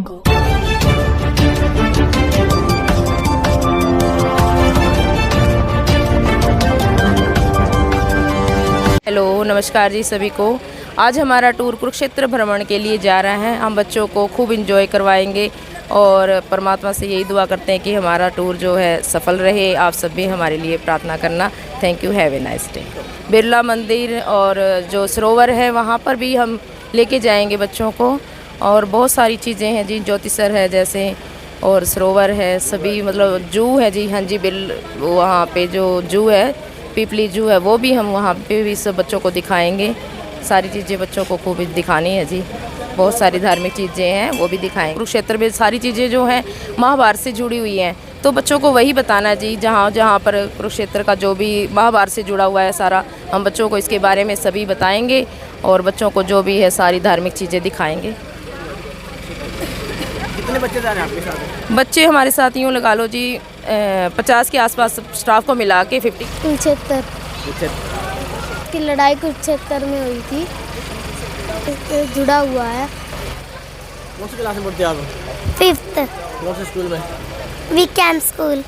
Hello, नमस्कार जी सभी को। आज हमारा टूर कुरुक्षेत्र भ्रमण के लिए जा रहा है। हम बच्चों को खूब एंजॉय करवाएंगे और परमात्मा से यही दुआ करते हैं कि हमारा टूर जो है सफल रहे। आप सब भी हमारे लिए प्रार्थना करना। Thank you, have a nice day. Birla मंदिर और जो सरोवर है वहाँ पर भी हम लेके जाएंगे बच्चों को, और बहुत सारी चीज़ें हैं जी, ज्योतिसर है जैसे, और सरोवर है, सभी मतलब जू है जी, हाँ जी, वहाँ पे जो जू है, पीपली जू है, वो भी हम वहाँ पे भी सब बच्चों को दिखाएंगे। सारी चीज़ें बच्चों को खूब दिखानी है जी। बहुत सारी धार्मिक चीज़ें हैं वो भी दिखाएंगे। कुरुक्षेत्र में सारी चीज़ें जो हैं महाभारत से जुड़ी हुई हैं, तो बच्चों को वही बताना है जी। जहाँ जहाँ पर कुरुक्षेत्र का जो भी महाभारत से जुड़ा हुआ है सारा, हम बच्चों को इसके बारे में सभी बताएंगे और बच्चों को जो भी है सारी धार्मिक चीज़ें दिखाएंगे। कितने बच्चे जा रहे हैं आपके साथ? बच्चे हमारे साथ यूँ लगा लो जी 50 के आसपास स्टाफ को मिला के 50। कुरुक्षेत्र की लड़ाई कुरुक्षेत्र में हुई थी, इससे जुड़ा हुआ है। कौन सी क्लास में पढ़ते हैं आप? 5th कौन से स्कूल में? Weekend school.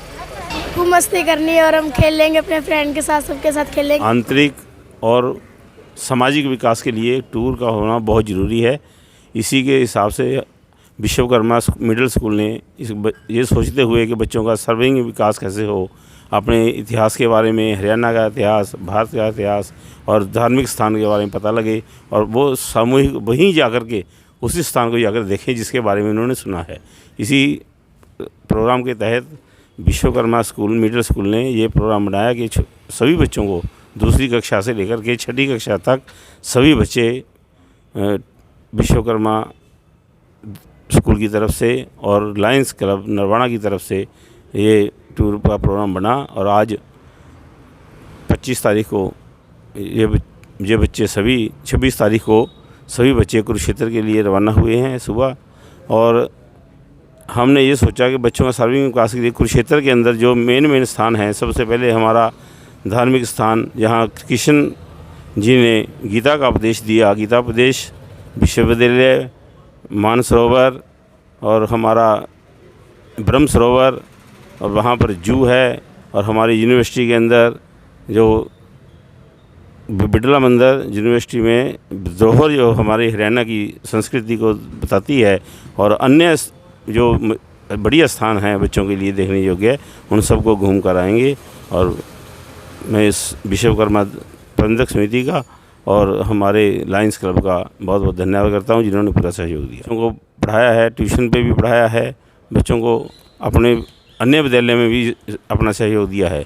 खूब मस्ती करनी है और हम खेलेंगे अपने फ्रेंड के साथ, सबके साथ खेलेंगे। आंतरिक और सामाजिक विकास के लिए टूर का होना बहुत ज़रूरी है। इसी के हिसाब से विश्वकर्मा मिडिल स्कूल ने ये सोचते हुए कि बच्चों का सर्वांगीण विकास कैसे हो, अपने इतिहास के बारे में, हरियाणा का इतिहास, भारत का इतिहास और धार्मिक स्थान के बारे में पता लगे, और वो सामूहिक वहीं जाकर के उसी स्थान को जाकर देखें जिसके बारे में उन्होंने सुना है। इसी प्रोग्राम के तहत विश्वकर्मा स्कूल मिडिल स्कूल ने ये प्रोग्राम बनाया कि सभी बच्चों को दूसरी कक्षा से लेकर के 6ठी कक्षा तक सभी बच्चे विश्वकर्मा स्कूल की तरफ से और लायंस क्लब नरवाना की तरफ से ये टूर का प्रोग्राम बना। और आज 25 तारीख को ये बच्चे सभी 26 तारीख को सभी बच्चे कुरुक्षेत्र के लिए रवाना हुए हैं सुबह। और हमने ये सोचा कि बच्चों का सर्वांगीण विकास के लिए कुरुक्षेत्र के अंदर जो मेन स्थान हैं, सबसे पहले हमारा धार्मिक स्थान जहाँ कृष्ण जी ने गीता का उपदेश दिया, गीतापदेश विश्वविद्यालय, मानसरोवर और हमारा ब्रह्म सरोवर, और वहाँ पर जू है, और हमारी यूनिवर्सिटी के अंदर जो बिरला मंदिर यूनिवर्सिटी में धरोहर जो हमारे हरियाणा की संस्कृति को बताती है, और अन्य जो बढ़िया स्थान हैं बच्चों के लिए देखने योग्य है, उन सबको घूम कर आएंगे। और मैं इस विश्वकर्मा प्रबंधक समिति का और हमारे लायंस क्लब का बहुत बहुत धन्यवाद करता हूं, जिन्होंने पूरा सहयोग दिया। बच्चों को पढ़ाया है, ट्यूशन पे भी पढ़ाया है, बच्चों को अपने अन्य विद्यालय में भी अपना सहयोग दिया है।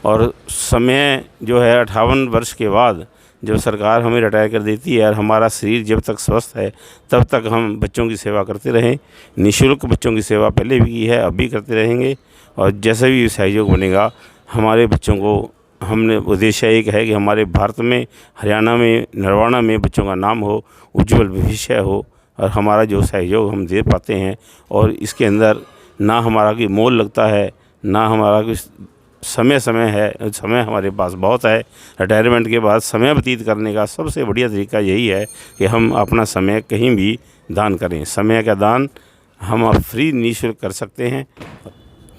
और समय जो है 58 वर्ष के बाद जब सरकार हमें रिटायर कर देती है और हमारा शरीर जब तक स्वस्थ है तब तक हम बच्चों की सेवा करते रहें। निःशुल्क बच्चों की सेवा पहले भी की है, अब भी करते रहेंगे, और जैसा भी सहयोग बनेगा हमारे बच्चों को, हमने उद्देश्य एक है कि हमारे भारत में, हरियाणा में, नरवाना में बच्चों का नाम हो, उज्जवल भविष्य हो, और हमारा जो सहयोग हम दे पाते हैं, और इसके अंदर ना हमारा कोई मोल लगता है, ना हमारा कोई समय है, समय हमारे पास बहुत है। रिटायरमेंट के बाद समय व्यतीत करने का सबसे बढ़िया तरीका यही है कि हम अपना समय कहीं भी दान करें। समय का दान हम फ्री निःशुल्क कर सकते हैं।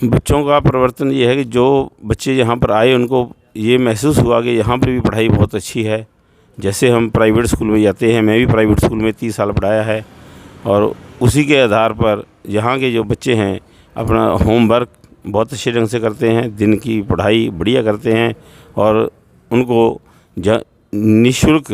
बच्चों का परिवर्तन ये है कि जो बच्चे यहाँ पर आए उनको ये महसूस हुआ कि यहाँ पर भी पढ़ाई बहुत अच्छी है। जैसे हम प्राइवेट स्कूल में जाते हैं, मैं भी प्राइवेट स्कूल में 30 साल पढ़ाया है, और उसी के आधार पर यहाँ के जो बच्चे हैं अपना होमवर्क बहुत अच्छे ढंग से करते हैं, दिन की पढ़ाई बढ़िया करते हैं, और उनको निःशुल्क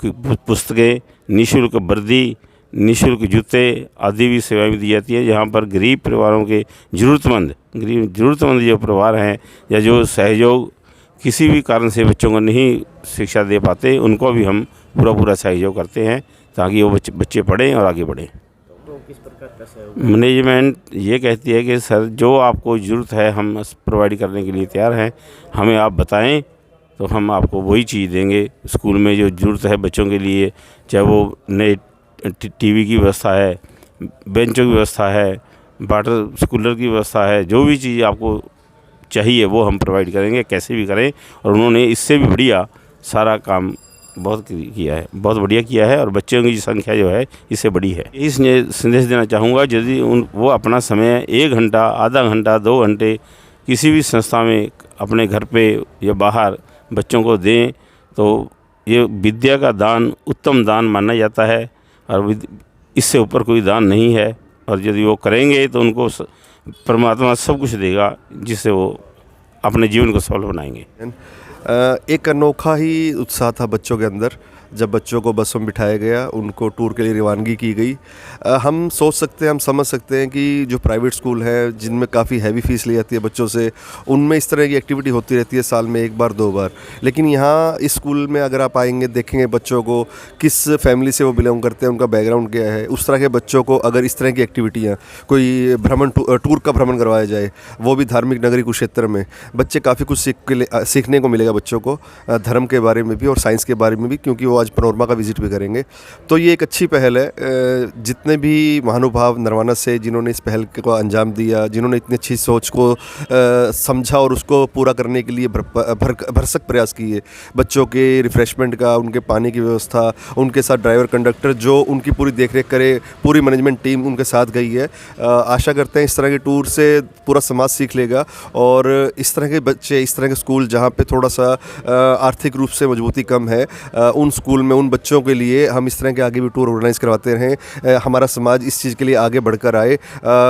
पुस्तकें, निःशुल्क वर्दी, निःशुल्क जूते आदि भी सेवाएं दी जाती है। जहाँ पर गरीब परिवारों के ज़रूरतमंद जो परिवार हैं या जो सहयोग किसी भी कारण से बच्चों को नहीं शिक्षा दे पाते, उनको भी हम पूरा सहयोग करते हैं ताकि वो बच्चे पढ़ें और आगे बढ़ें। तो किस प्रकार का सहयोग? मैनेजमेंट ये कहती है कि सर जो आपको ज़रूरत है हम प्रोवाइड करने के लिए तैयार हैं, हमें आप बताएं तो हम आपको वही चीज़ देंगे। स्कूल में जो ज़रूरत है बच्चों के लिए, चाहे वो नए टीवी की व्यवस्था है, बेंचों की व्यवस्था है, वाटर कूलर की व्यवस्था है, जो भी चीज़ आपको चाहिए वो हम प्रोवाइड करेंगे, कैसे भी करें। और उन्होंने इससे भी बढ़िया सारा काम बहुत किया है, बहुत बढ़िया किया है और बच्चों की संख्या जो है इससे बड़ी है। इसलिए संदेश देना चाहूँगा, यदि वो अपना समय 1 घंटा, आधा घंटा, 2 घंटे किसी भी संस्था में अपने घर पे या बाहर बच्चों को दें तो ये विद्या का दान उत्तम दान माना जाता है और इससे ऊपर कोई दान नहीं है। और यदि वो करेंगे तो उनको परमात्मा सब कुछ देगा जिससे वो अपने जीवन को सफल बनाएंगे। एक अनोखा ही उत्साह था बच्चों के अंदर जब बच्चों को बसों में बिठाया गया, उनको टूर के लिए रवानगी की गई। हम सोच सकते हैं, हम समझ सकते हैं कि जो प्राइवेट स्कूल हैं जिनमें काफ़ी हैवी फीस ली जाती है बच्चों से, उनमें इस तरह की एक्टिविटी होती रहती है साल में 1 बार 2 बार। लेकिन यहाँ इस स्कूल में अगर आप आएंगे, देखेंगे बच्चों को किस फैमिली से वो बिलोंग करते हैं, उनका बैकग्राउंड क्या है, उस तरह के बच्चों को अगर इस तरह की एक्टिविटियाँ, कोई भ्रमण टूर का भ्रमण करवाया जाए, वो भी धार्मिक नगरी कुरुक्षेत्र में, बच्चे काफ़ी कुछ सीखने को मिलेगा बच्चों को, धर्म के बारे में भी और साइंस के बारे में भी, क्योंकि वो आज पनोरमा का विजिट भी करेंगे। तो ये एक अच्छी पहल है। जितने भी महानुभाव नरवाना से जिन्होंने इस पहल को अंजाम दिया, जिन्होंने इतनी अच्छी सोच को समझा और उसको पूरा करने के लिए भरसक प्रयास किए, बच्चों के रिफ़्रेशमेंट का, उनके पानी की व्यवस्था, उनके साथ ड्राइवर कंडक्टर जो उनकी पूरी देखरेख करे, पूरी मैनेजमेंट टीम उनके साथ गई है। आशा करते हैं इस तरह के टूर से पूरा समाज सीख लेगा और इस तरह के बच्चे, इस तरह के स्कूल जहाँ पे थोड़ा सा आर्थिक रूप से मजबूती कम है, उन स्कूल में उन बच्चों के लिए हम इस तरह के आगे भी टूर ऑर्गेनाइज़ करवाते रहें। हमारा समाज इस चीज़ के लिए आगे बढ़कर आए।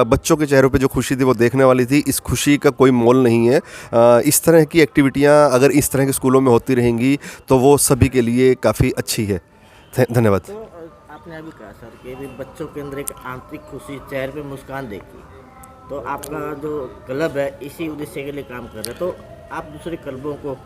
बच्चों के चेहरों पे जो खुशी थी वो देखने वाली थी। इस खुशी का कोई मोल नहीं है। इस तरह की एक्टिविटियाँ अगर इस तरह के स्कूलों में होती रहेंगी तो वो सभी के लिए काफ़ी अच्छी है। धन्यवाद। तो आपने अभी कहा सर कि भी बच्चों के अंदर एक आंतरिक खुशी, चेहरे पे मुस्कान देखी, तो आपका जो क्लब है इसी उद्देश्य के लिए काम कर रहा है। तो आप दूसरे क्लबों को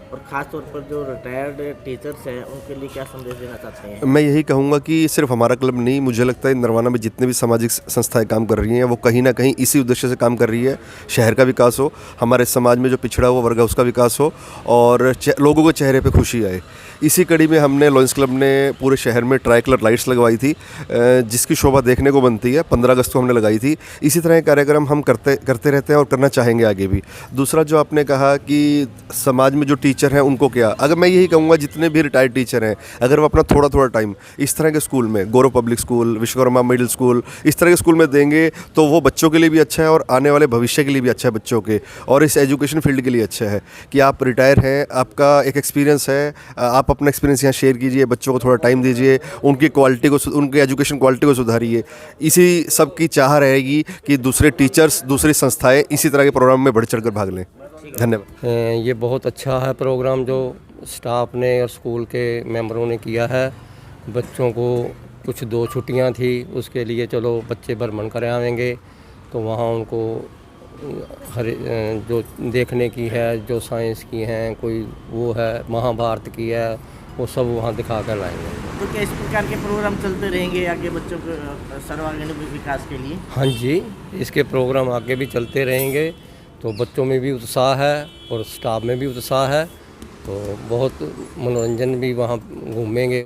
और ख़ास तौर पर जो रिटायर्ड टीचर्स हैं उनके लिए क्या संदेश देना चाहते हैं? मैं यही कहूँगा कि सिर्फ हमारा क्लब नहीं, मुझे लगता है नरवाना में जितने भी सामाजिक संस्थाएं काम कर रही हैं वो कहीं ना कहीं इसी उद्देश्य से काम कर रही है। शहर का विकास हो, हमारे समाज में जो पिछड़ा हुआ वर्ग है उसका विकास हो और लोगों के चेहरे पे खुशी आए। इसी कड़ी में हमने लॉयंस क्लब ने पूरे शहर में ट्राई कलर लाइट्स लगवाई थी, जिसकी शोभा देखने को बनती है। 15 अगस्त को हमने लगाई थी। इसी तरह के कार्यक्रम हम करते रहते हैं और करना चाहेंगे आगे भी। दूसरा जो आपने कहा कि समाज में जो टीचर हैं उनको क्या, अगर मैं यही कहूँगा जितने भी रिटायर्ड टीचर हैं अगर वो अपना थोड़ा टाइम इस तरह के स्कूल में, Gaurav public school, Vishwakarma middle school, इस तरह के स्कूल में देंगे तो वो बच्चों के लिए भी अच्छा है और आने वाले भविष्य के लिए भी अच्छा है बच्चों के, और इस एजुकेशन फील्ड के लिए अच्छा है कि आप रिटायर हैं, आपका एक एक्सपीरियंस है, आप अपना एक्सपीरियंस यहाँ शेयर कीजिए, बच्चों को थोड़ा टाइम दीजिए, उनकी क्वालिटी को, उनकी एजुकेशन क्वालिटी को सुधारिए। इसी सब की चाह रहेगी कि दूसरे टीचर्स, दूसरी संस्थाएं इसी तरह के प्रोग्राम में बढ़ चढ़ कर भाग लें। धन्यवाद। ये बहुत अच्छा है प्रोग्राम जो स्टाफ ने और स्कूल के मेंबरों ने किया है। बच्चों को कुछ 2 छुट्टियां थी, उसके लिए चलो बच्चे भ्रमण कर आएंगे तो वहाँ उनको हर जो देखने की है, जो साइंस की हैं, कोई वो है महाभारत की है, वो सब वहाँ दिखा कर लाएंगे। तो क्या इस प्रकार के प्रोग्राम चलते रहेंगे आगे बच्चों के सर्वांगीण विकास के लिए? हाँ जी, इसके प्रोग्राम आगे भी चलते रहेंगे तो बच्चों में भी उत्साह है और स्टाफ में भी उत्साह है, तो बहुत मनोरंजन भी वहाँ घूमेंगे।